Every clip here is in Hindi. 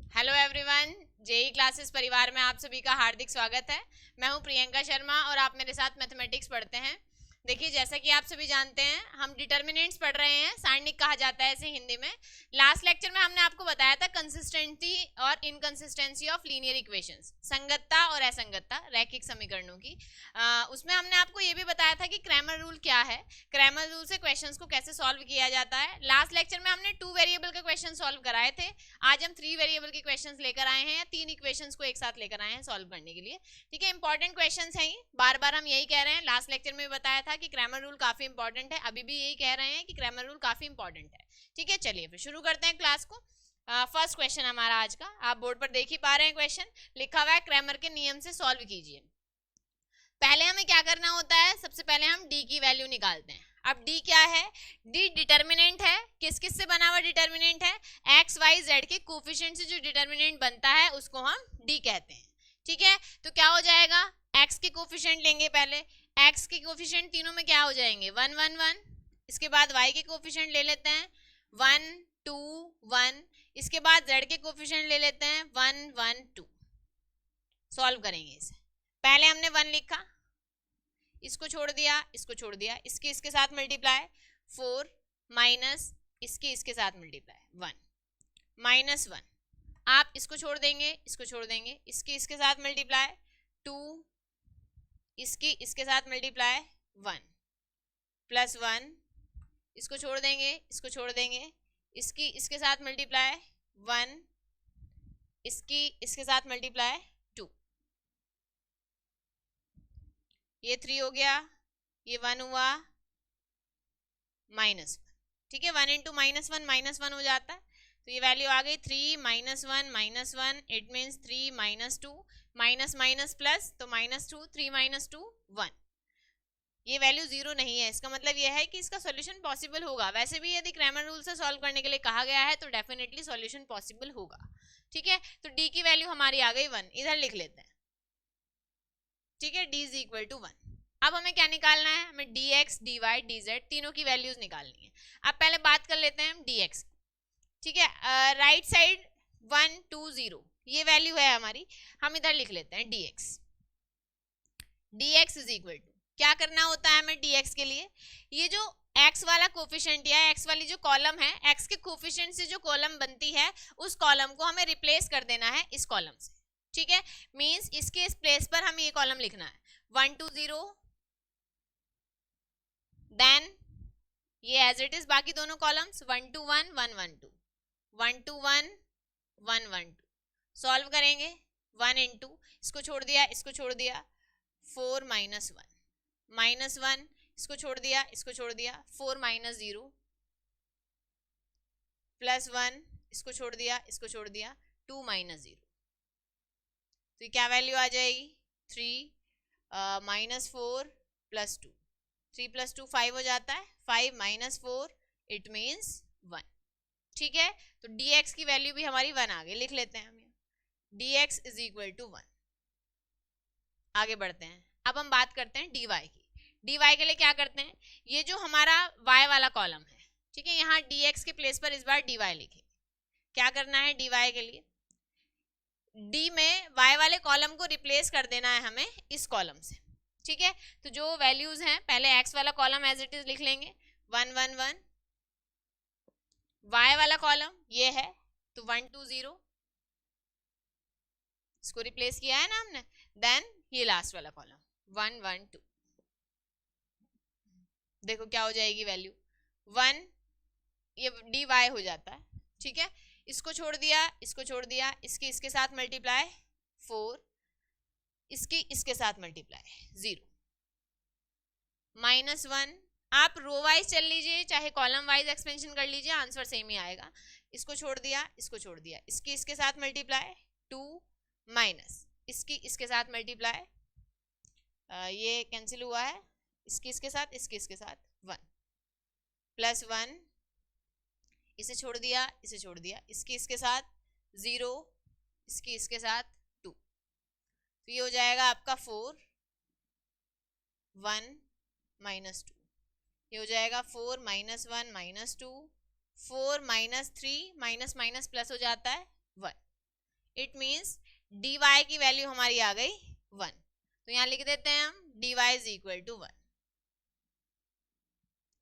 हेलो एवरीवन, जेई क्लासेस परिवार में आप सभी का हार्दिक स्वागत है। मैं हूं प्रियंका शर्मा और आप मेरे साथ मैथमेटिक्स पढ़ते हैं। देखिए, जैसा कि आप सभी जानते हैं, हम डिटर्मिनेंट्स पढ़ रहे हैं। सारणिक कहा जाता है इसे हिंदी में। लास्ट लेक्चर में हमने आपको बताया था कंसिस्टेंसी और इनकंसिस्टेंसी ऑफ लीनियर इक्वेशंस, संगतता और असंगतता रैखिक समीकरणों की। उसमें हमने आपको ये भी बताया था कि क्रैमर रूल क्या है, क्रैमर रूल से क्वेश्चंस को कैसे सॉल्व किया जाता है। लास्ट लेक्चर में हमने 2 वेरिएबल के क्वेश्चन सॉल्व कराए थे। आज हम 3 वेरिएबल के क्वेश्चंस लेकर आए हैं, या 3 इक्वेशंस को एक साथ लेकर आए हैं सॉल्व करने के लिए। ठीक है, इंपॉर्टेंट क्वेश्चंस हैं ये, बार बार हम यही कह रहे हैं। लास्ट लेक्चर में भी बताया था कि क्रैमर रूल काफी इंपॉर्टेंट है, अभी भी यही कह रहे हैं कि क्रैमर रूल काफी इंपॉर्टेंट है। ठीक है, चलिए फिर शुरू करते हैं क्लास को। फर्स्ट क्वेश्चन हमारा आज का, आप बोर्ड पर देख ही पा रहे हैं, क्वेश्चन लिखा हुआ है क्रैमर के नियम से सॉल्व कीजिए। पहले हमें क्या करना होता है, सबसे पहले हम डी की वैल्यू निकालते हैं। अब डी क्या है? डी डिटर्मिनेंट है। किस किस से बना हुआ डिटर्मिनेंट है? एक्स वाई जेड के कोफिशिएंट से जो डिटर्मिनेंट बनता है उसको हम डी कहते हैं। ठीक है, तो क्या हो जाएगा, एक्स के कोफिशिएंट लेंगे पहले। एक्स के कोफिशिएंट तीनों में क्या हो जाएंगे? 1 1 1। इसके बाद वाई के कोफिशिएंट ले लेते हैं 1 2 1। इसके बाद जेड के कोफिशिएंट ले लेते हैं 1 1 2। सॉल्व करेंगे इसे। पहले हमने 1 लिखा, इसको छोड़ दिया, इसको छोड़ दिया, इसके साथ मल्टीप्लाई 4 माइनस इसके साथ मल्टीप्लाई 1 माइनस 1। आप इसको छोड़ देंगे, इसको छोड़ देंगे, इसके साथ मल्टीप्लाई 2, इसके साथ मल्टीप्लाई 1 प्लस 1। इसको छोड़ देंगे, इसको छोड़ देंगे, इसके साथ मल्टीप्लाई 1, इसके साथ मल्टीप्लाई 2। ये 3 हो गया, ये 1 हुआ, माइनस 1। ठीक है, 1 इंटू माइनस वन हो जाता है, तो ये वैल्यू आ गई 3 minus one. It means 3 minus 2, minus minus plus, तो माइनस 2, 3 माइनस 2 1। ये वैल्यू जीरो नहीं है, इसका मतलब यह है कि इसका सॉल्यूशन पॉसिबल होगा। वैसे भी यदि क्रैमर रूल से सॉल्व करने के लिए कहा गया है तो डेफिनेटली सॉल्यूशन पॉसिबल होगा। ठीक है, तो डी की वैल्यू हमारी आ गई 1, इधर लिख लेते हैं। ठीक है, डी इज इक्वल टू 1। अब हमें क्या निकालना है? हमें dx, dy, dz तीनों की वैल्यूज निकालनी है। अब पहले बात कर लेते हैं हम dx। ठीक है, राइट साइड 1 2 0 ये वैल्यू है हमारी, हम इधर लिख लेते हैं dx। dx is equal to, क्या करना होता है हमें dx के लिए? ये जो x वाला कोफिशिएंट या x वाली जो कॉलम है, x के कोफिशिएंट से जो कॉलम बनती है उस कॉलम को हमें रिप्लेस कर देना है इस कॉलम से। ठीक है, मींस इसके इस प्लेस पर हमें ये कॉलम लिखना है 1 2 0, देन ये एज इट इज बाकी दोनों कॉलम्स 1 2 1 1 1 2 1 2 1 1 1 2। सॉल्व करेंगे 1 इंटू, इसको छोड़ दिया, इसको छोड़ दिया, 4 माइनस 1 माइनस 1, इसको छोड़ दिया, इसको छोड़ दिया, 4 माइनस 0 प्लस 1, इसको छोड़ दिया, इसको छोड़ दिया, 2 माइनस 0। तो ये क्या वैल्यू आ जाएगी? 3 माइनस 4 प्लस 2, 3 प्लस 2 5 हो जाता है, 5 माइनस 4 इट मीन्स 1। ठीक है, तो dx की वैल्यू भी हमारी 1 आ गई, लिख लेते हैं हम dx इज इक्वल टू 1। आगे बढ़ते हैं, अब हम बात करते हैं dy की। dy के लिए क्या करते हैं, ये जो हमारा y वाला कॉलम है, ठीक है, यहाँ dx के प्लेस पर इस बार dy लिखेंगे। क्या करना है dy के लिए? d में y वाले कॉलम को रिप्लेस कर देना है हमें इस कॉलम से। ठीक है, तो जो वैल्यूज हैं, पहले x वाला कॉलम एज इट इज लिख लेंगे 1 1 1, y वाला कॉलम ये है तो 1 2 0, इसको रिप्लेस किया है ना हमने, देन ये लास्ट वाला कॉलम 1 1 2। देखो क्या हो जाएगी वैल्यू 1, ये dy हो जाता है। ठीक है, इसको छोड़ दिया, इसको छोड़ दिया, इसके साथ मल्टीप्लाई 4, इसके साथ मल्टीप्लाई 0 माइनस 1। आप रो वाइज चल लीजिए चाहे कॉलम वाइज एक्सपेंशन कर लीजिए, आंसर सेम ही आएगा। इसको छोड़ दिया, इसको छोड़ दिया, इसके साथ मल्टीप्लाई 2 माइनस इसके साथ मल्टीप्लाई, ये कैंसिल हुआ है, इसके साथ 1 प्लस 1, इसे छोड़ दिया, इसे छोड़ दिया, इसके साथ 0, इसके साथ 2। तो ये हो जाएगा आपका 4 1 माइनस 2, ये हो जाएगा 4 minus 1 minus 2, 4 minus 3, minus minus plus हो जाता है 1। इट मीन्स डी वाई की वैल्यू हमारी आ गई 1। तो यहाँ लिख देते हैं हम d y is equal to 1।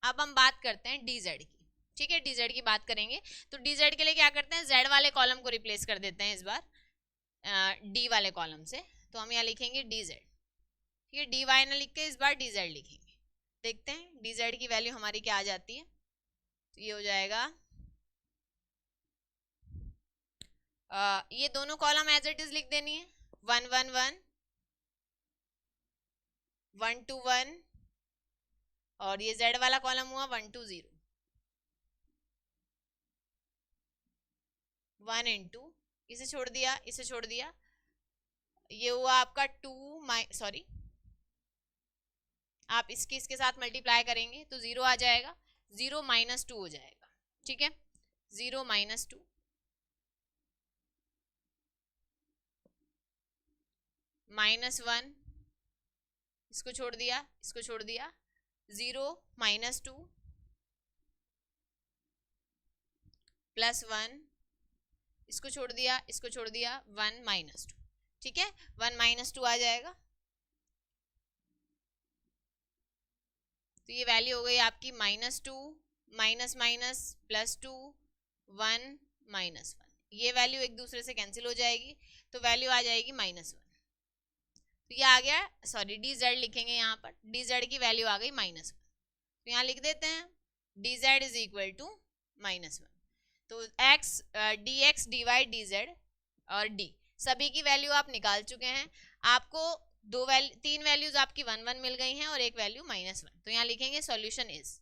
अब हम बात करते हैं डी जेड की, ठीक है, डी जेड की बात करेंगे। तो डी जेड के लिए क्या करते हैं, जेड वाले कॉलम को रिप्लेस कर देते हैं इस बार डी वाले कॉलम से। तो हम यहाँ लिखेंगे डी जेड, ठीक है, डी वाई ना लिख के इस बार डी जेड लिखेंगे। देखते हैं डी जेड की वैल्यू हमारी क्या आ जाती है। तो ये हो जाएगा ये दोनों कॉलम एज इट इज लिख देनी है, 1 1 1 1 2 1, और ये z वाला कॉलम हुआ 1 2 0 1 into, इसे छोड़ दिया, इसे छोड़ दिया, ये हुआ आपका 2 सॉरी आप इसके साथ मल्टीप्लाई करेंगे तो 0 आ जाएगा, 0 - 2 हो जाएगा, ठीक है, 0 - 2 -1, इसको छोड़ दिया, इसको छोड़ दिया, 0 - 2 +1, इसको छोड़ दिया, इसको छोड़ दिया, 1 - 2, ठीक है, 1 - 2 आ जाएगा। तो ये वैल्यू हो गई आपकी -2 माइनस +2 1 -1, ये वैल्यू एक दूसरे से कैंसिल हो जाएगी, तो वैल्यू आ जाएगी -1। तो ये आ गया, सॉरी डी जेड लिखेंगे यहाँ पर, डी जेड की वैल्यू आ गई -1। तो यहाँ लिख देते हैं d z is equal to -1। तो x d x d y d z और डी सभी की वैल्यू आप निकाल चुके हैं। आपको तीन वैल्यूज आपकी 1 1 मिल गई हैं और एक वैल्यू -1। तो यहाँ लिखेंगे solution is,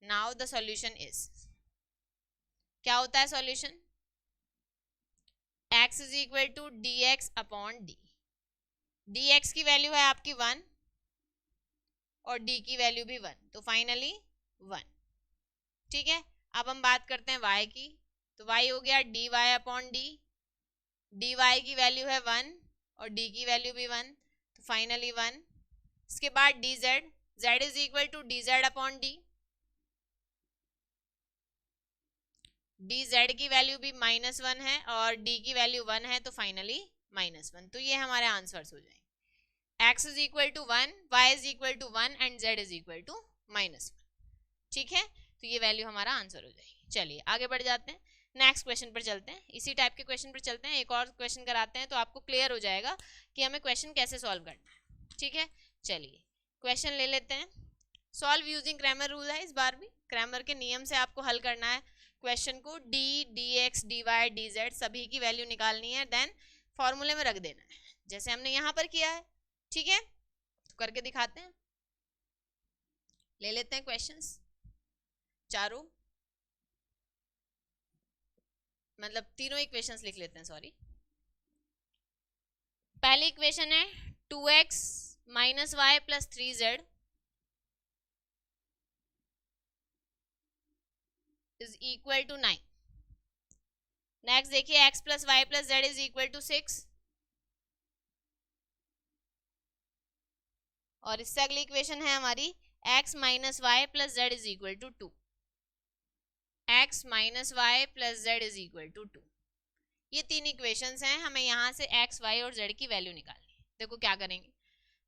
now the solution is, क्या होता है solution, x is equal to d x upon d, d x की वैल्यू है आपकी 1 और डी की वैल्यू भी 1, तो फाइनली 1, ठीक है। अब हम बात करते हैं y की, तो y हो गया d y upon d, d y की वैल्यू है 1 और डी की वैल्यू भी 1, तो फाइनली 1। इसके बाद d z, z is equal to d z upon d, d z की वैल्यू भी -1 है और डी की वैल्यू 1 है, तो फाइनली -1। तो ये हमारे आंसर्स हो जाएंगे, x is equal to 1, y is equal to 1 and z is equal to -1, ठीक है। तो ये वैल्यू हमारा आंसर हो जाएगी। चलिए आगे बढ़ जाते हैं, नेक्स्ट क्वेश्चन पर चलते हैं, इसी टाइप के क्वेश्चन पर चलते हैं, एक और क्वेश्चन कराते हैं तो आपको क्लियर हो जाएगा कि हमें क्वेश्चन कैसे सॉल्व करना है, ठीक है। चलिए क्वेश्चन ले लेते हैं, सॉल्व यूजिंग क्रैमर रूल है, इस बार भी क्रैमर के नियम से आपको हल करना है क्वेश्चन को। D d x d y d z सभी की वैल्यू निकालनी है, देन फॉर्मूले में रख देना है जैसे हमने यहाँ पर किया है, ठीक है। तो करके दिखाते हैं, ले लेते हैं क्वेश्चंस चारों, मतलब तीनों इक्वेशंस लिख लेते हैं, सॉरी। पहली इक्वेशन है 2x - y + 3z is equal to 9। Next देखिए x + y + z is equal to 6, और इससे अगली इक्वेशन है हमारी x - y + z is equal to 2, x - y + z is equal to 2। ये तीन इक्वेशंस हैं, हमें यहाँ से x, y और z की वैल्यू निकालनी है। देखो क्या करेंगे,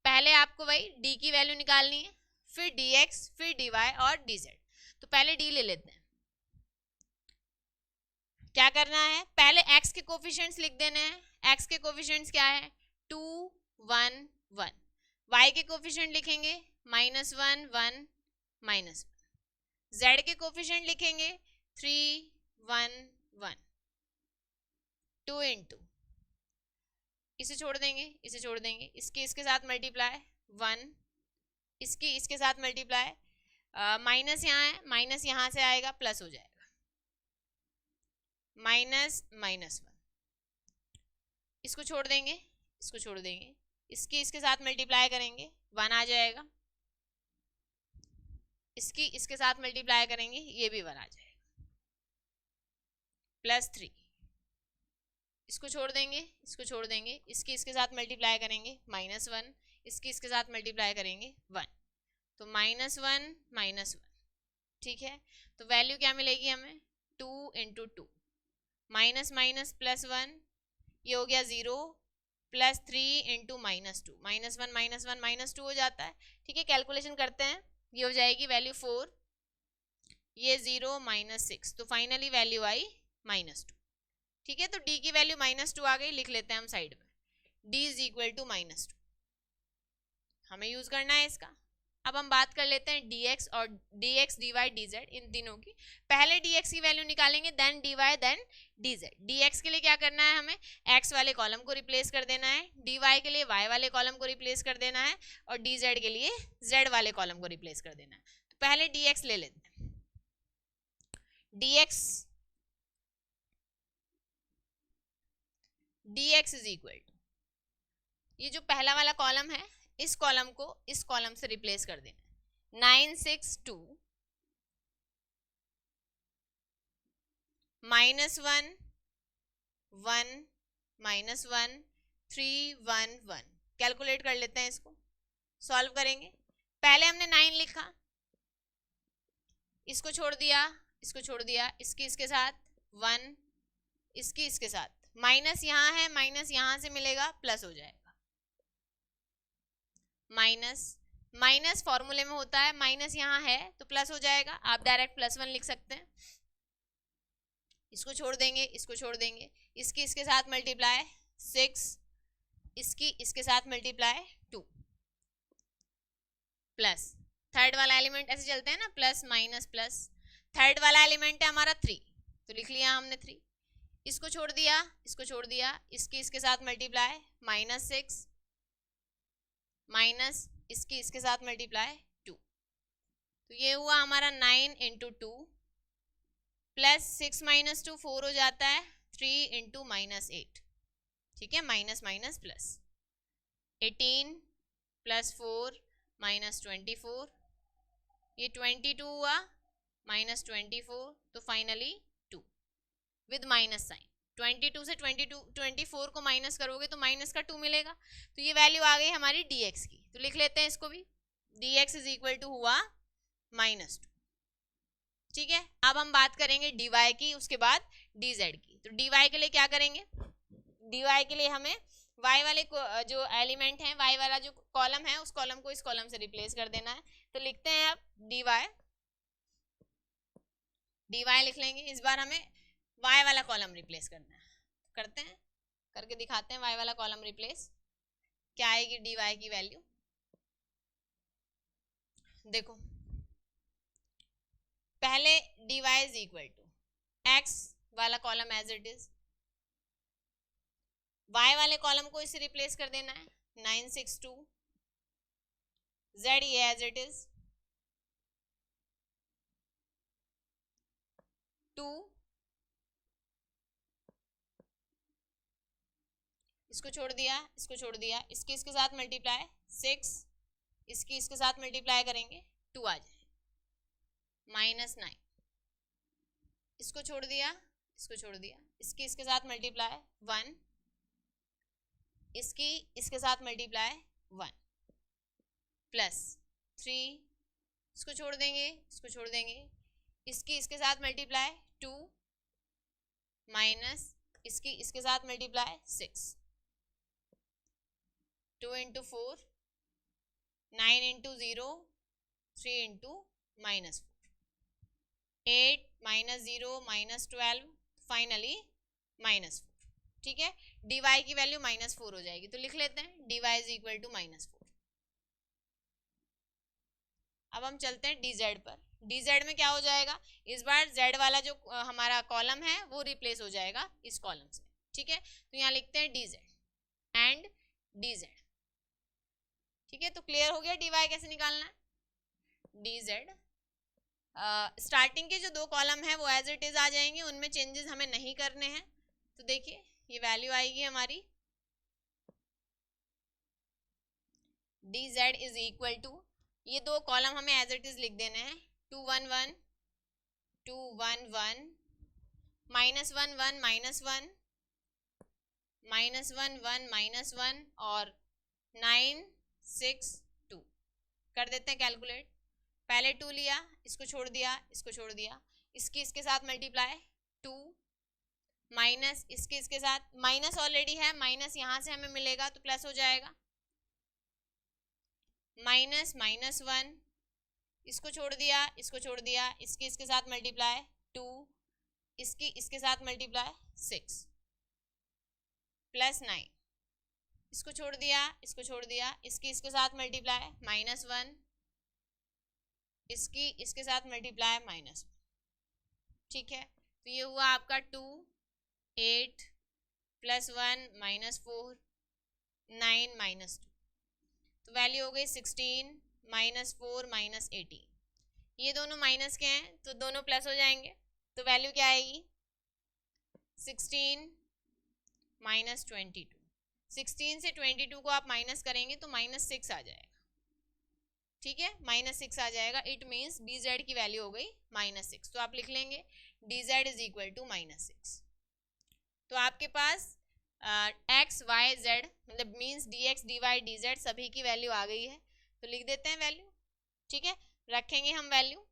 पहले आपको वही d की वैल्यू निकालनी है, फिर dx, फिर dy और dz। तो पहले d ले लेते हैं, क्या करना है, पहले x के कोफिशिएंट्स लिख देने हैं। x के कोफिशिएंट्स क्या है, 2 1 1, y के कोफिशिएंट लिखेंगे -1 1 -1, z के कोफिशिएंट लिखेंगे 3 1 1, 2 into, इसे छोड़ देंगे, इसे छोड़ देंगे, इसके साथ मल्टीप्लाई 1, इसके साथ मल्टीप्लाई, माइनस यहाँ है, माइनस यहाँ से आएगा, प्लस हो जाएगा, -1, इसको छोड़ देंगे, इसको छोड़ देंगे, इसके साथ मल्टीप्लाई करेंगे 1 आ जाएगा, इसके साथ मल्टीप्लाई करेंगे ये भी 1 आ जाएगा, +3, इसको छोड़ देंगे, इसको छोड़ देंगे, इसके साथ मल्टीप्लाई करेंगे -1, इसके साथ मल्टीप्लाई करेंगे 1, तो -1 -1, ठीक है। तो वैल्यू क्या मिलेगी हमें, 2 × 2, माइनस +1 ये हो गया 0 प्लस 3 इंटू -2, -1 -1 -2 हो जाता है। ठीक है, कैलकुलेशन करते हैं, ये हो जाएगी वैल्यू 4, ये 0 -6, तो फाइनली वैल्यू आई -2। ठीक है, तो d की वैल्यू -2 आ गई, लिख लेते हैं हम साइड में, d इज इक्वल टू -2, हमें यूज करना है इसका। अब हम बात कर लेते हैं dx और dx dy dz इन तीनों की। पहले dx की वैल्यू निकालेंगे, then dy, then dz। dx के लिए क्या करना है, हमें x वाले कॉलम को रिप्लेस कर देना है, dy के लिए y वाले कॉलम को रिप्लेस कर देना है, और dz के लिए z वाले कॉलम को रिप्लेस कर देना है। तो पहले dx ले लेते हैं, dx इज इक्वल टू, ये जो पहला वाला कॉलम है, इस कॉलम को इस कॉलम से रिप्लेस कर देना, 962 -1 1 -1 3 1 1। कैलकुलेट कर लेते हैं, इसको सॉल्व करेंगे। पहले हमने 9 लिखा, इसको छोड़ दिया, इसको छोड़ दिया, इसकी इसके साथ 1, इसकी इसके साथ, माइनस यहाँ है, माइनस यहाँ से मिलेगा, प्लस हो जाएगा। माइनस फॉर्मूले में होता है, माइनस यहाँ है तो प्लस हो जाएगा, आप डायरेक्ट +1 लिख सकते हैं। इसको छोड़ देंगे, इसको छोड़ देंगे, इसकी इसके साथ मल्टीप्लाई 6, इसकी इसके साथ मल्टीप्लाई 2, प्लस थर्ड वाला एलिमेंट ऐसे चलते हैं ना, प्लस माइनस प्लस, थर्ड वाला एलिमेंट है हमारा 3, तो लिख लिया हमने 3, इसको छोड़ दिया, इसको छोड़ दिया, इसकी इसके साथ मल्टीप्लाई -6, माइनस इसकी इसके साथ मल्टीप्लाई 2, तो ये हुआ हमारा 9 इंटू 2 प्लस 6 - 2 4 हो जाता है, 3 इंटू -8। ठीक है, माइनस माइनस प्लस, 18 प्लस 4 -24, ये 22 हुआ, -24, तो फाइनली 2 विद माइनस साइन। 22 से 24 को माइनस करोगे तो माइनस का 2 मिलेगा, तो ये वैल्यू आ गई हमारी dx की। तो लिख लेते हैं इसको भी, dx इज इक्वल टू हुआ -2। ठीक है, अब हम बात करेंगे dy की, उसके बाद dz की। तो dy के लिए क्या करेंगे, dy के लिए हमें y वाले जो एलिमेंट है, y वाला जो कॉलम है, उस कॉलम को इस कॉलम से रिप्लेस कर देना है। तो लिखते हैं अब dy लिख लेंगे, इस बार हमें y वाला कॉलम रिप्लेस करना है, करते हैं, करके दिखाते हैं y वाला कॉलम रिप्लेस, क्या आएगी dy की वैल्यू। देखो, पहले dy is equal to x वाला column as it is, y वाले कॉलम को इसे रिप्लेस कर देना है, 962, z ये एज इट इज 2, इसको छोड़ दिया, इसको छोड़ दिया, इसके इसके साथ मल्टीप्लाई 6, इसकी इसके साथ मल्टीप्लाई करेंगे 2 आ जाए, -9, इसको छोड़ दिया, इसको छोड़ दिया, इसकी इसके साथ मल्टीप्लाई 1, इसकी इसके साथ मल्टीप्लाई 1, प्लस 3, इसको छोड़ देंगे, इसको छोड़ देंगे, इसकी इसके साथ मल्टीप्लाई 2, माइनस इसकी इसके साथ multiply 6, 2 into 4, 9 into 0, 3 into -4, 8 -0 -12, finally -4। ठीक है, dy की वैल्यू -4 हो जाएगी, तो लिख लेते हैं dy इज इक्वल टू -4। अब हम चलते हैं dz पर, dz में क्या हो जाएगा, इस बार z वाला जो हमारा कॉलम है वो रिप्लेस हो जाएगा इस कॉलम से। ठीक है, तो यहाँ लिखते हैं dz एंड dz। ठीक है, तो क्लियर हो गया dy कैसे निकालना है। dz स्टार्टिंग के जो 2 कॉलम है वो एज इट इज आ जाएंगे, उनमें चेंजेस हमें नहीं करने हैं। तो देखिए ये वैल्यू आएगी हमारी dz इज इक्वल टू, ये 2 कॉलम हमें एज इट इज लिख देने हैं, 2 1 1 2 1 1 -1 1 -1 -1 1 -1 और 9 6 2 कर देते हैं कैलकुलेट। पहले 2 लिया, इसको छोड़ दिया, इसको छोड़ दिया, इसकी इसके साथ मल्टीप्लाई 2, माइनस इसके साथ, माइनस ऑलरेडी है, माइनस यहाँ से हमें मिलेगा तो प्लस हो जाएगा, माइनस माइनस 1, इसको छोड़ दिया, इसको छोड़ दिया, इसके साथ मल्टीप्लाई 2, इसके साथ मल्टीप्लाई 6 प्लस 9, इसको छोड़ दिया, इसको छोड़ दिया, इसके साथ मल्टीप्लाई माइनस 1, इसके साथ मल्टीप्लाई माइनस 1, ठीक है। तो ये हुआ आपका 2 8 प्लस 1 माइनस 4 9 माइनस 2, तो वैल्यू हो गई 16 माइनस 4 माइनस 18, ये दोनों माइनस के हैं तो दोनों प्लस हो जाएंगे, तो वैल्यू क्या आएगी 16 माइनस 22, 16 से 22 को आप माइनस करेंगे तो माइनस 6 आ जाएगा, ठीक है, माइनस 6 आ जाएगा। इट मीन्स डी जेड की वैल्यू हो गई माइनस 6, तो आप लिख लेंगे d z is equal to minus 6। तो आपके पास एक्स वाई जेड मतलब means d x d y d z सभी की वैल्यू आ गई है, तो लिख देते हैं वैल्यू, ठीक है, रखेंगे हम वैल्यू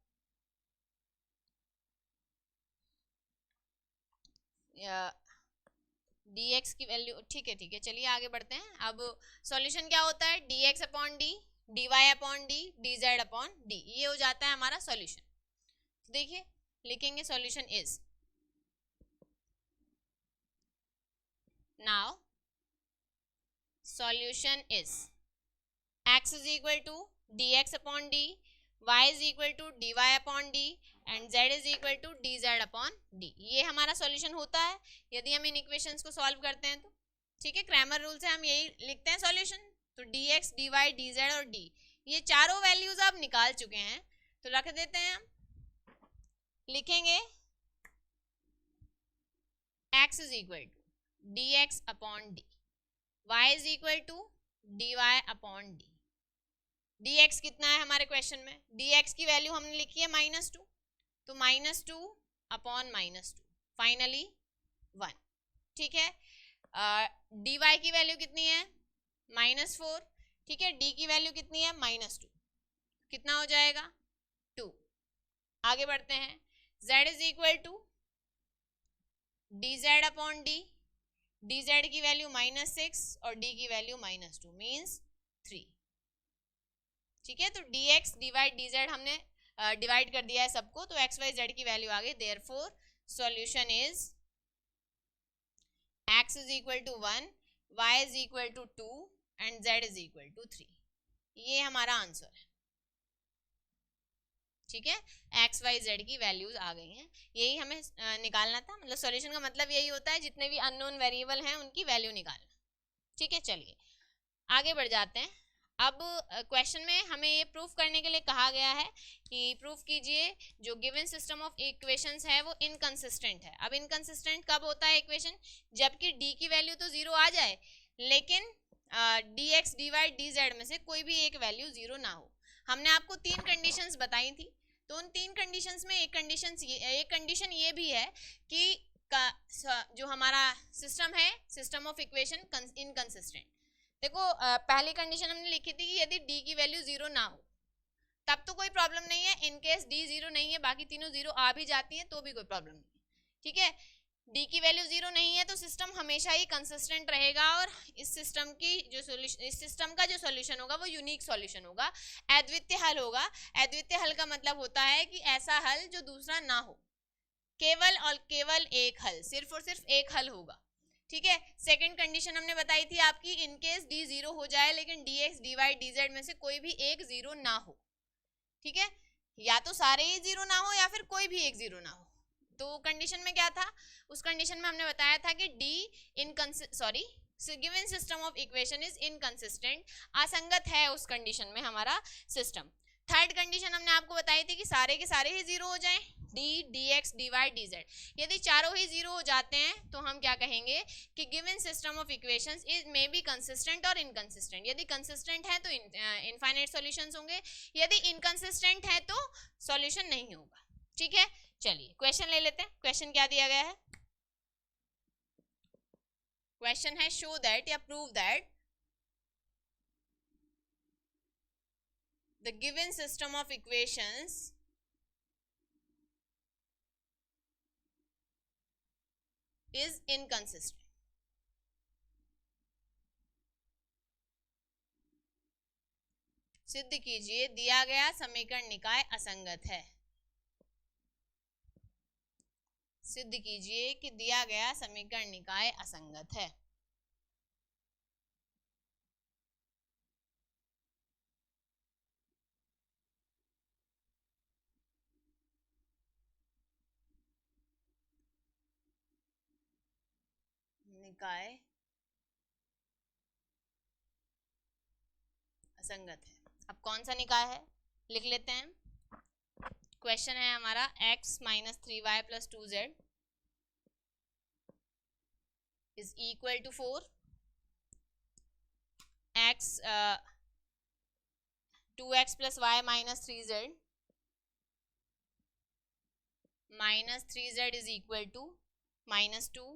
डी एक्स की वैल्यू, ठीक है ठीक है, चलिए आगे बढ़ते हैं। अब सॉल्यूशन क्या होता है, d x upon d, d y upon d, d z upon d, ये हो जाता है हमारा सॉल्यूशन। तो देखिए लिखेंगे solution is, now solution is x is equal to dx upon d, y is equal to dy upon d and z is equal to dz upon d, ये हमारा सॉल्यूशन होता है यदि हम इन इक्वेशंस को सॉल्व करते हैं तो, ठीक है, क्रैमर रूल से हम यही लिखते हैं सॉल्यूशन। तो dx dy dz और d ये चारों वैल्यूज आप निकाल चुके हैं, तो रख देते हैं हम, लिखेंगे x is equal to dx upon d, y is equal to dy upon d, dx कितना है हमारे क्वेश्चन में, dx की वैल्यू हमने लिखी है -2, तो -2 अपॉन -2 फाइनली 1, ठीक है। dy की वैल्यू कितनी है -4, ठीक है, d की वैल्यू कितनी है -2, कितना हो जाएगा 2। आगे बढ़ते हैं, z is equal to dz upon d, dz की वैल्यू -6 और d की वैल्यू -2 मीन्स 3, ठीक है। तो dx dy dz हमने डिवाइड कर दिया है सबको, तो x y z की वैल्यू आ गई, therefore solution is x is equal to 1, y is equal to 2 and z is equal to 3, ये हमारा आंसर है, ठीक है। x y z की वैल्यूज आ गई हैं, यही हमें निकालना था, मतलब सॉल्यूशन का मतलब यही होता है जितने भी अननोन वेरिएबल हैं उनकी वैल्यू निकालना, ठीक है। चलिए आगे बढ़ जाते हैं। अब क्वेश्चन में हमें ये प्रूफ करने के लिए कहा गया है कि प्रूफ कीजिए जो गिवन सिस्टम ऑफ इक्वेशंस है वो इनकंसिस्टेंट है। अब इनकंसिस्टेंट कब होता है इक्वेशन, जबकि d की वैल्यू तो 0 आ जाए लेकिन dx dy dz में से कोई भी एक वैल्यू 0 ना हो। हमने आपको 3 कंडीशंस बताई थी, तो उन 3 कंडीशंस में एक कंडीशन ये भी है कि जो हमारा सिस्टम है, सिस्टम ऑफ इक्वेशन इनकंसिस्टेंट। देखो पहली कंडीशन हमने लिखी थी कि यदि d की वैल्यू 0 ना हो तब तो कोई प्रॉब्लम नहीं है, इन केस d 0 नहीं है बाकी तीनों 0 आ भी जाती हैं तो भी कोई प्रॉब्लम नहीं, ठीक है। d की वैल्यू 0 नहीं है तो सिस्टम हमेशा ही कंसिस्टेंट रहेगा और इस सिस्टम की जो सॉल्यूशन, इस सिस्टम का जो सॉल्यूशन होगा वो यूनिक सॉल्यूशन होगा, अद्वितीय हल होगा। अद्वितीय हल का मतलब होता है कि ऐसा हल जो दूसरा ना हो, केवल और केवल एक हल, सिर्फ और सिर्फ एक हल होगा, ठीक है। सेकंड कंडीशन हमने बताई थी आपकी, इनकेस d 0 हो जाए लेकिन dx dy dz में से कोई भी एक 0 ना हो, ठीक है, या तो सारे ही 0 ना हो या फिर कोई भी एक 0 ना हो। तो कंडीशन में क्या था, उस कंडीशन में हमने बताया था कि given system of equation is inconsistent, असंगत है उस कंडीशन में हमारा सिस्टम। थर्ड कंडीशन हमने आपको बताई थी कि सारे के सारे ही 0 हो जाएं, d dx dy dz, यदि चारों ही 0 हो जाते हैं तो हम क्या कहेंगे कि given system of equations is may be consistent और इनकंसिस्टेंट। यदि कंसिस्टेंट है तो इनफाइनाइट सॉल्यूशंस होंगे, यदि इनकंसिस्टेंट है तो सॉल्यूशन नहीं होगा, ठीक है। चलिए क्वेश्चन ले लेते हैं, क्वेश्चन क्या दिया गया है, क्वेश्चन है शो दैट या prove that the given system of equations, the given system of equations is is inconsistent. सिद्ध कीजिए दिया गया समीकरण निकाय असंगत है। सिद्ध कीजिए कि दिया गया समीकरण निकाय असंगत है। निकाय असंगत है। अब कौन सा निकाय है लिख लेते हैं। क्वेश्चन है हमारा x minus 3y plus 2z is equal to 4, x 2x plus y minus 3z is equal to -2।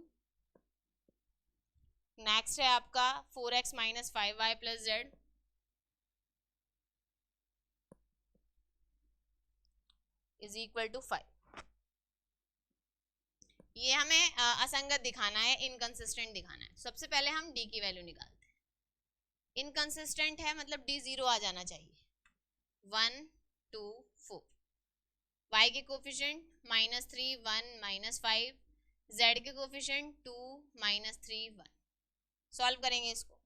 Next है आपका 4x minus 5y plus z is equal to 5। ये हमें असंगत दिखाना है, इनकंसिस्टेंट दिखाना है। सबसे पहले हम d की वैल्यू निकालते हैं। इनकंसिस्टेंट है मतलब d 0 आ जाना चाहिए। 1 2 4 y के कोफिशिएंट -3 1 -5, z के कोफिशिएंट 2 -3 1। सॉल्व करेंगे इसको।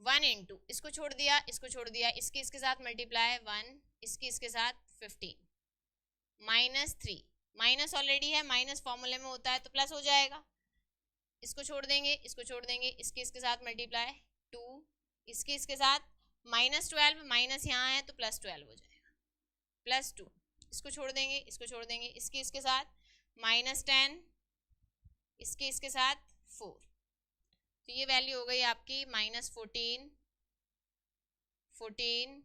1 इंटू इसको छोड़ दिया, इसको छोड़ दिया, इसके साथ मल्टीप्लाई 1, इसके साथ 15, -3 माइनस ऑलरेडी है, माइनस फॉर्मूले में होता है तो प्लस हो जाएगा। इसको छोड़ देंगे, इसको छोड़ देंगे, इसके साथ मल्टीप्लाई 2, इसके साथ -12, माइनस यहाँ है तो +12 हो जाएगा, +2। इसको छोड़ देंगे, इसको छोड़ देंगे, इसके साथ -10, इसके साथ 4, तो ये वैल्यू हो गई आपकी -14 -14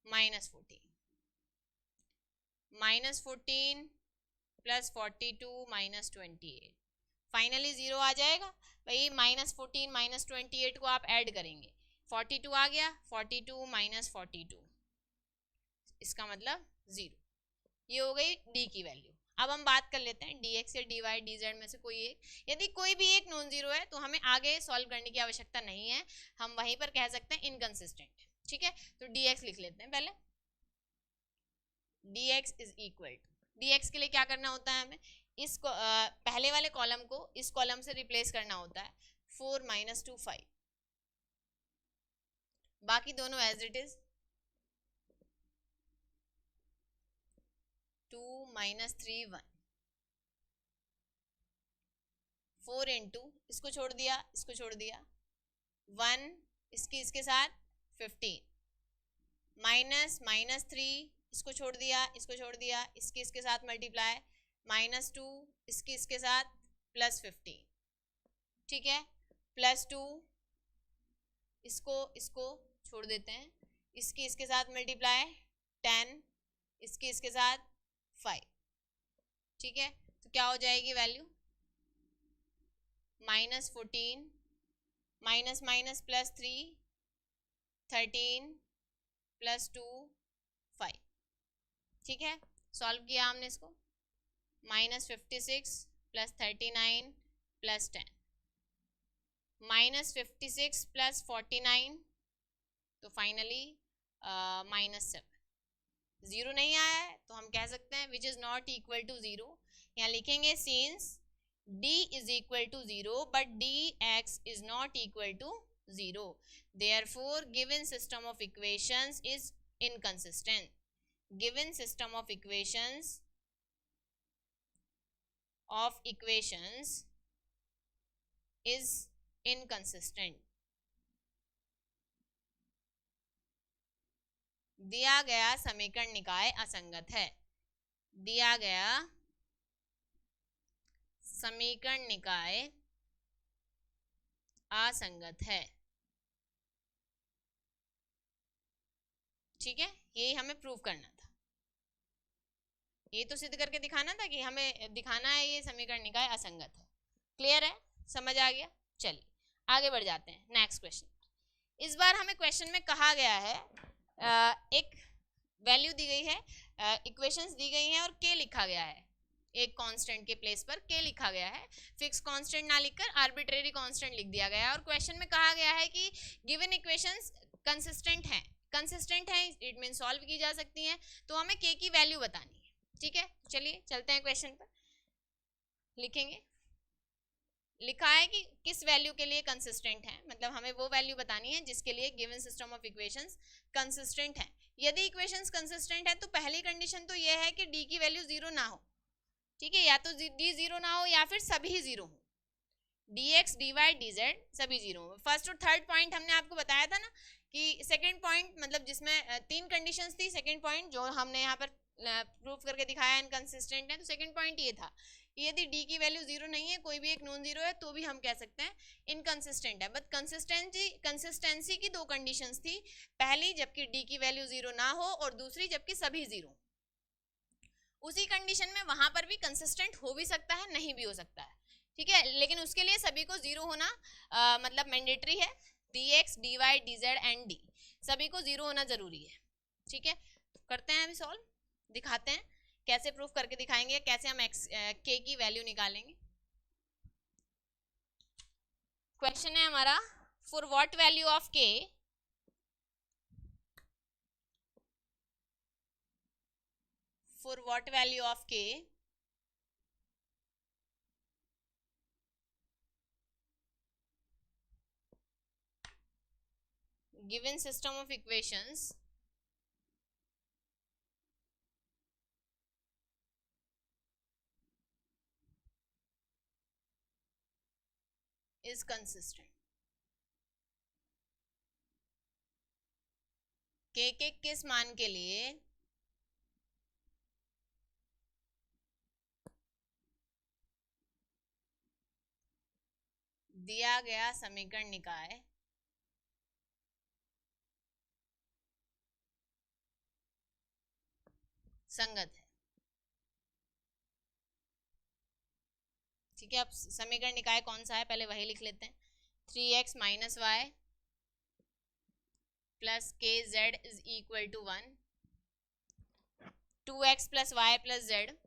-14 -14 प्लस 42 -28, फाइनली 0 आ जाएगा। भाई -14 -28 को आप ऐड करेंगे, 42 आ गया, 42 -42, इसका मतलब 0। ये हो गई d की वैल्यू। अब हम बात कर लेते हैं dx या dy dz में से कोई एक। यदि कोई भी एक नॉन जीरो है तो हमें आगे सॉल्व करने की आवश्यकता नहीं है, हम वहीं पर कह सकते हैं इनकंसिस्टेंट। ठीक है, तो dx लिख लेते हैं पहले। dx is equal to, dx के लिए क्या करना होता है, हमें इस पहले वाले कॉलम को इस कॉलम से रिप्लेस करना होता है। 4 - 2 5, बाकी दोनों एज इट इज। 2 - 3 1, 4 इंटू इसको छोड़ दिया, इसको छोड़ दिया, 1 इसके साथ 15, -3 इसको छोड़ दिया, इसको छोड़ दिया, इसके साथ मल्टीप्लाई -2 इसके साथ +15। ठीक है, +2 इसको छोड़ देते हैं, इसके साथ मल्टीप्लाई 10, इसके साथ 5। ठीक है, तो क्या हो जाएगी वैल्यू, -14 -+3 13 +2 5। ठीक है, सॉल्व किया हमने इसको। -56 + 39 + 10, -56 + 49, तो फाइनली -7। 0 नहीं आया है तो हम कह सकते हैं which is not equal to 0। यहाँ लिखेंगे since d is equal to 0 but dx is not equal to 0, therefore given system of equations is inconsistent. Given system of equations is inconsistent. दिया गया समीकरण निकाय असंगत है। दिया गया समीकरण निकाय असंगत है। ठीक है, यही हमें प्रूव करना था, ये तो सिद्ध करके दिखाना था कि हमें दिखाना है ये समीकरण निकाय असंगत है। क्लियर है, समझ आ गया। चलिए आगे बढ़ जाते हैं नेक्स्ट क्वेश्चन। इस बार हमें क्वेश्चन में कहा गया है एक वैल्यू दी गई है, इक्वेशंस दी गई हैं और k लिखा गया है। एक कांस्टेंट के प्लेस पर k लिखा गया है, फिक्स कांस्टेंट ना लिखकर आर्बिट्रेरी कांस्टेंट लिख दिया गया है। और क्वेश्चन में कहा गया है कि गिवन इक्वेशंस कंसिस्टेंट है, इट मीन सॉल्व की जा सकती हैं, तो हमें k की वैल्यू बतानी है। ठीक है, चलिए चलते हैं क्वेश्चन पर। लिखेंगे, लिखा है कि किस वैल्यू के लिए कंसिस्टेंट है, मतलब हमें वो वैल्यू बतानी है जिसके लिए given system of equations consistent है। यदि इक्वेशंस कंसिस्टेंट है तो पहली कंडीशन तो ये है कि d की वैल्यू 0 ना हो। ठीक है, या तो d 0 ना हो या फिर सभी 0 हो, dx dy dz सभी 0 हो। फर्स्ट और थर्ड पॉइंट हमने आपको बताया था ना कि सेकंड पॉइंट मतलब जिसमें तीन कंडीशंस थी, सेकंड पॉइंट जो हमने यहाँ पर प्रूफ करके दिखाया इनकंसिस्टेंट है, तो सेकंड पॉइंट ये था कि यदि d की वैल्यू 0 नहीं है, कोई भी एक नॉन जीरो है, तो भी हम कह सकते हैं इनकंसिस्टेंट है। बट कंसिस्टेंसी की दो कंडीशंस थी, पहली जबकि d की वैल्यू 0 ना हो और दूसरी जबकि सभी 0। उसी कंडीशन में वहां पर भी कंसिस्टेंट हो भी सकता है, नहीं भी हो सकता है। ठीक है, लेकिन उसके लिए सभी को 0 होना मतलब मैंडेटरी है। dx dy dz and d सभी को 0 होना जरूरी है। ठीक है, तो करते हैं अभी सॉल्व, दिखाते हैं कैसे प्रूफ करके दिखाएंगे, कैसे हम k की वैल्यू निकालेंगे। क्वेश्चन है हमारा, for what value of k for what value of k given system of equations is consistent। k के किस मान के लिए दिया गया समीकरण निकाय संगत है। ठीक है, अब समीकरण निकाय कौन सा है पहले वही लिख लेते हैं। 3x minus y plus k z is equal to 1, 2x plus y plus z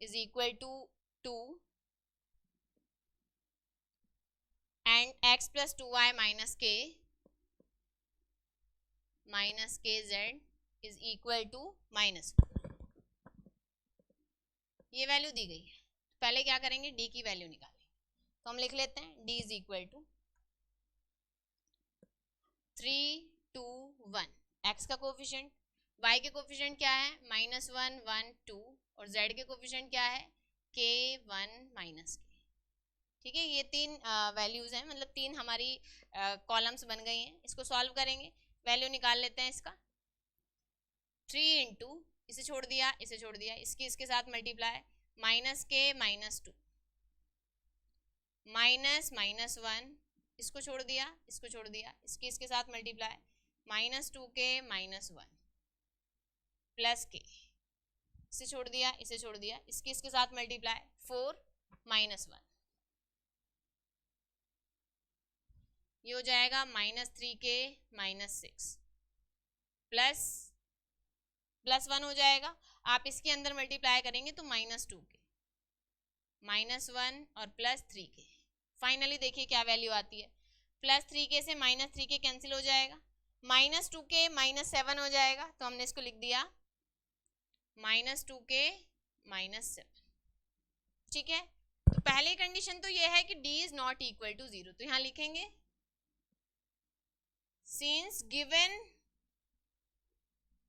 is equal to 2 and x plus 2y minus k z is equal to -1। ये वैल्यू दी गई है, पहले क्या करेंगे, d की वैल्यू निकालेंगे। तो हम लिख लेते हैं d is equal to 3 2 1, x का कोफिशिएंट, y के कोफिशिएंट क्या है -1 1 2 और z के कोफिशिएंट क्या है k1 माइनस k। ठीक है, ये तीन वैल्यूज हैं, मतलब तीन हमारी कॉलम्स बन गई हैं। इसको सॉल्व करेंगे, वैल्यू निकाल लेते हैं इसका। 3 इंटू इसे छोड़ दिया, इसे छोड़ दिया, इसके साथ मल्टीप्लाई, माइनस के -2 -1, इसको छोड़ दिया, इसको छोड़ दिया, इसके साथ मल्टीप्लाई, -2 के -1 प्लस के, इसे छोड़ दिया, इसे छोड़ दिया, इसके साथ मल्टीप्लाई, 4 -1, ये हो जाएगा -3 के -6 प्लस 1 हो जाएगा। आप इसके अंदर मल्टीप्लाई करेंगे तो -2 के -1 और +3 के, फाइनली देखिए क्या वैल्यू आती है। +3 के से -3 के कैंसिल हो जाएगा, -2 के -7 हो जाएगा, तो हमने इसको लिख दिया -2 के -7। ठीक है, तो पहली कंडीशन तो ये है कि d is not equal to 0, तो यहां लिखेंगे since given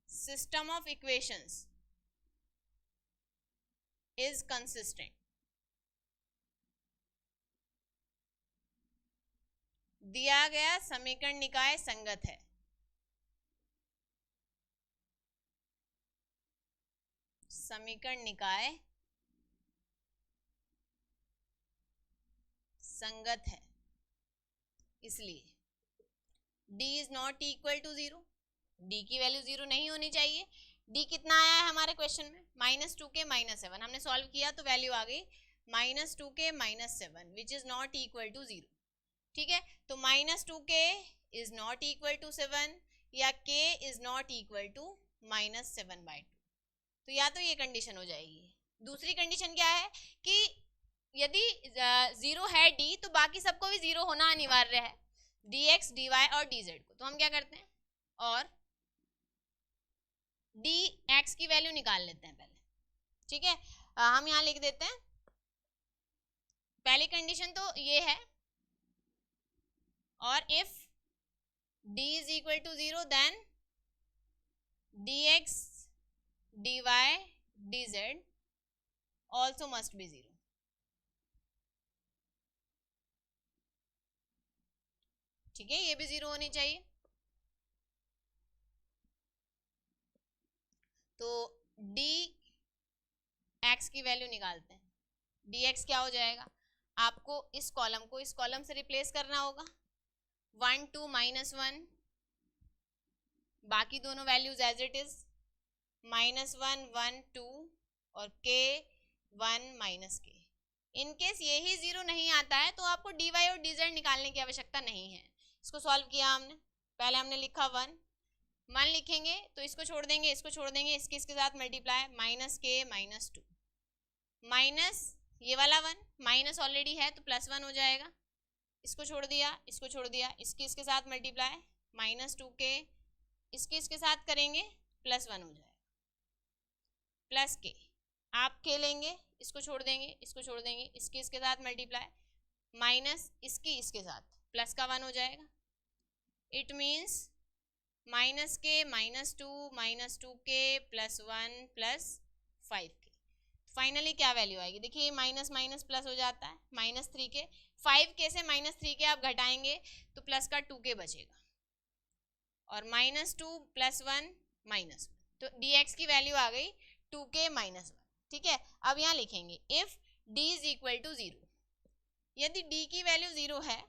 system of equations is consistent, दिया गया समीकरण निकाय संगत है। समीकरण निकाय संगत है, इसलिए d is not equal to 0, d की वैल्यू 0 नहीं होनी चाहिए। d कितना आया है हमारे क्वेश्चन में -2 के -7, हमने सॉल्व किया तो वैल्यू आ गई -2 के -7 which is not equal to 0। ठीक है, तो -2 के इज नॉट इक्वल टू 7 या k is not equal to -7/2। तो या तो ये कंडीशन हो जाएगी। दूसरी कंडीशन क्या है कि यदि 0 है डी तो बाकी सबको भी 0 होना अनिवार्य है, dx dy और dz को। तो हम क्या करते हैं और dx की वैल्यू निकाल लेते हैं पहले, ठीक है। हम यहाँ लिख देते हैं पहली कंडीशन तो ये है, और if d is equal to 0 then dx dy dz also must be 0। ठीक है, ये भी 0 होनी चाहिए। तो dx की वैल्यू निकालते हैं। dx क्या हो जाएगा, आपको इस कॉलम को इस कॉलम से रिप्लेस करना होगा, 1 2 -1, बाकी दोनों वैल्यूज एज इट इज, -1 1 2 और k 1 -k। इनकेस यही 0 नहीं आता है तो आपको dy और dz निकालने की आवश्यकता नहीं है। इसको सॉल्व किया हमने, पहले हमने लिखा 1 लिखेंगे तो इसको छोड़ देंगे, इसको छोड़ देंगे, इसके साथ मल्टीप्लाई, -k -2 माइनस ये वाला 1 माइनस ऑलरेडी है तो +1 हो जाएगा, इसको छोड़ दिया, इसको छोड़ दिया, इसके साथ मल्टीप्लाई, -2k, इसके साथ करेंगे +1 हो जाएगा, +k, आप k लेंगे, इसको छोड़ देंगे, इसको छोड़ देंगे, इसके साथ मल्टीप्लाई, माइनस इसके साथ प्लस का 1 हो जाएगा। It means -k -2 -2k +1 +5k। Finally क्या वैल्यू आएगी, देखिए माइनस माइनस प्लस हो जाता है, -3k, 5k से -3k आप घटाएंगे तो प्लस का 2k बचेगा, और -2 +1 -1, तो dx की वैल्यू आ गई 2k -1। ठीक है, अब यहाँ लिखेंगे if d is equal to 0, यदि d की वैल्यू 0 है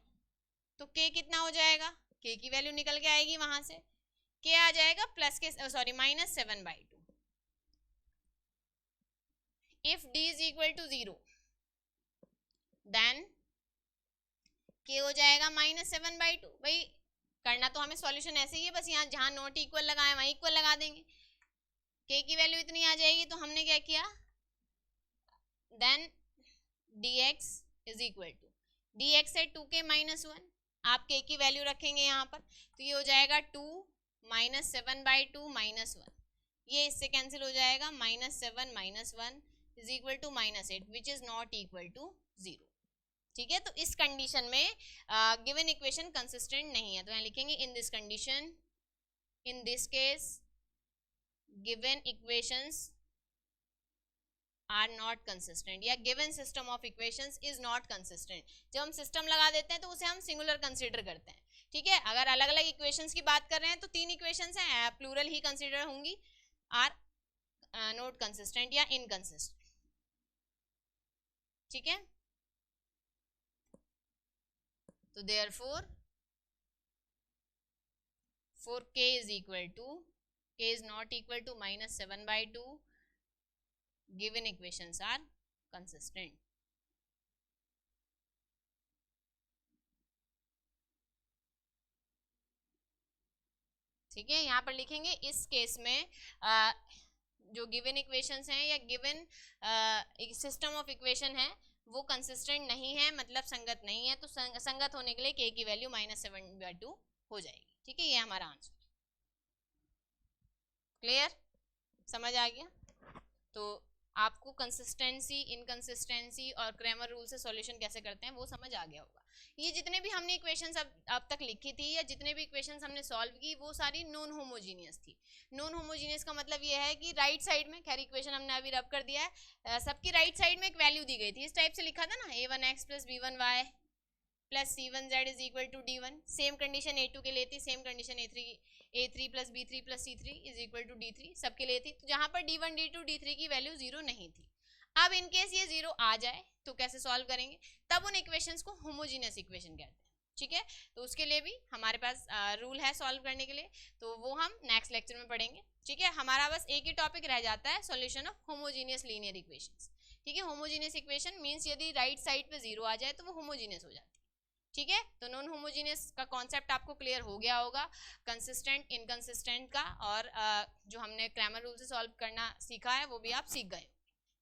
तो k कितना हो जाएगा, k की वैल्यू निकल के आएगी वहां से, k आ जाएगा -7/2। If d is equal to 0 then k हो जाएगा -7/2। भाई करना तो हमें सॉल्यूशन ऐसे ही है, बस यहाँ जहाँ नॉट इक्वल लगाए वहाँ इक्वल लगा देंगे, k की वैल्यू इतनी आ जाएगी, तो हमने क्या किया, then dx is equal to, dx है 2k -1, आप k की वैल्यू रखेंगे यहाँ पर, तो ये हो जाएगा 2 -7/2 -1, ये इससे कैंसिल हो जाएगा, -7 -1 is equal to -8 which is not equal to 0। ठीक है, तो इस कंडीशन में गिवन इक्वेशन कंसिस्टेंट नहीं है, तो यहाँ लिखेंगे in this condition, in this case given equations are not consistent, या given system of equations is not consistent. जब हम सिस्टम लगा देते हैं तो उसे हम सिंगुलर कंसीडर करते हैं। ठीक है, अगर अलग अलग इक्वेशंस की बात कर रहे हैं तो 3 इक्वेशंस हैं, प्लूरल ही कंसीडर होंगी, आर नॉट कंसिस्टेंट या इनकंसिस्टेंट। ठीक है, तो therefore for k is equal to, k is not equal to -7/2, given equations are consistent। ठीक है, यहाँ पर लिखेंगे इस केस में जो गिवन इक्वेशंस हैं या गिवन सिस्टम ऑफ इक्वेशन है वो कंसिस्टेंट नहीं है, मतलब संगत नहीं है, तो संगत होने के लिए k की वैल्यू -7/2 हो जाएगी। ठीक है, ये हमारा आंसर। क्लियर, समझ आ गया? तो आपको कंसिस्टेंसी, इनकंसिस्टेंसी और क्रैमर रूल से सॉल्यूशन कैसे करते हैं वो समझ आ गया होगा। ये जितने भी हमने इक्वेशंस अब तक लिखी थी या जितने भी इक्वेशंस हमने सॉल्व की वो सारी नॉन होमोजीनियस थी। नॉन होमोजीनियस का मतलब ये है कि राइट साइड में, खैर इक्वेशन हमने अभी रब कर दिया है, सबकी राइट साइड में एक वैल्यू दी गई थी, इस टाइप से लिखा था ना, a1x + b1y + c1z = d1। Same condition a2 के लिए थी, same condition a3 + b3 + c3 = d3 सबके लिए थी। तो जहां पर d1 d2 d3 की वैल्यू 0 नहीं थी, अब इनकेस ये 0 आ जाए तो कैसे सॉल्व करेंगे, तब उन इक्वेशंस को होमोजीनियस इक्वेशन कहते हैं। ठीक है, तो उसके लिए भी हमारे पास रूल है सॉल्व करने के लिए, तो वो हम नेक्स्ट लेक्चर में पढ़ेंगे। ठीक है, हमारा बस एक ही टॉपिक रह जाता है, solution of homogeneous linear equations. ठीक है, होमोजीनियस इक्वेशन मींस यदि राइट साइड पे 0 आ जाए तो वो होमोजीनियस हो जाती है। ठीक है। तो नॉन होमोजीनियस का कॉन्सेप्ट आपको क्लियर हो गया होगा, कंसिस्टेंट इनकंसिस्टेंट का, और जो हमने क्रैमर रूल से सॉल्व करना सीखा है वो भी आप सीख गए।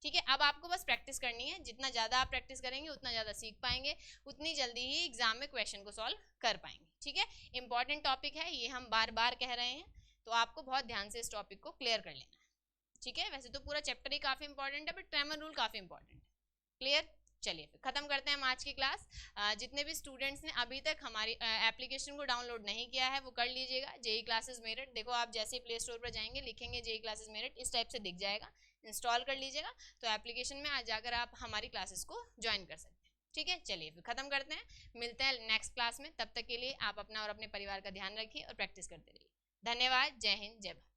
ठीक है, अब आपको बस प्रैक्टिस करनी है, जितना ज़्यादा आप प्रैक्टिस करेंगे उतना ज़्यादा सीख पाएंगे, उतनी जल्दी ही एग्जाम में क्वेश्चन को सॉल्व कर पाएंगे। ठीक है, इंपॉर्टेंट टॉपिक है ये, हम बार बार कह रहे हैं, तो आपको बहुत ध्यान से इस टॉपिक को क्लियर कर लेना है। ठीक है, वैसे तो पूरा चैप्टर ही काफ़ी इंपॉर्टेंट है, बट क्रैमर रूल काफ़ी इंपॉर्टेंट है। क्लियर? चलिए फिर खत्म करते हैं हम आज की क्लास। जितने भी स्टूडेंट्स ने अभी तक हमारी एप्लीकेशन को डाउनलोड नहीं किया है वो कर लीजिएगा। जेई क्लासेस मेरिट, देखो आप जैसे ही प्ले स्टोर पर जाएंगे लिखेंगे जेई क्लासेस मेरिट, इस टाइप से दिख जाएगा, इंस्टॉल कर लीजिएगा, तो एप्लीकेशन में आ जाकर आप हमारी क्लासेस को ज्वाइन कर सकते हैं। ठीक है, चलिए फिर खत्म करते हैं, मिलते हैं नेक्स्ट क्लास में। तब तक के लिए आप अपना और अपने परिवार का ध्यान रखिए और प्रैक्टिस करते रहिए। धन्यवाद, जय हिंद, जय भारत।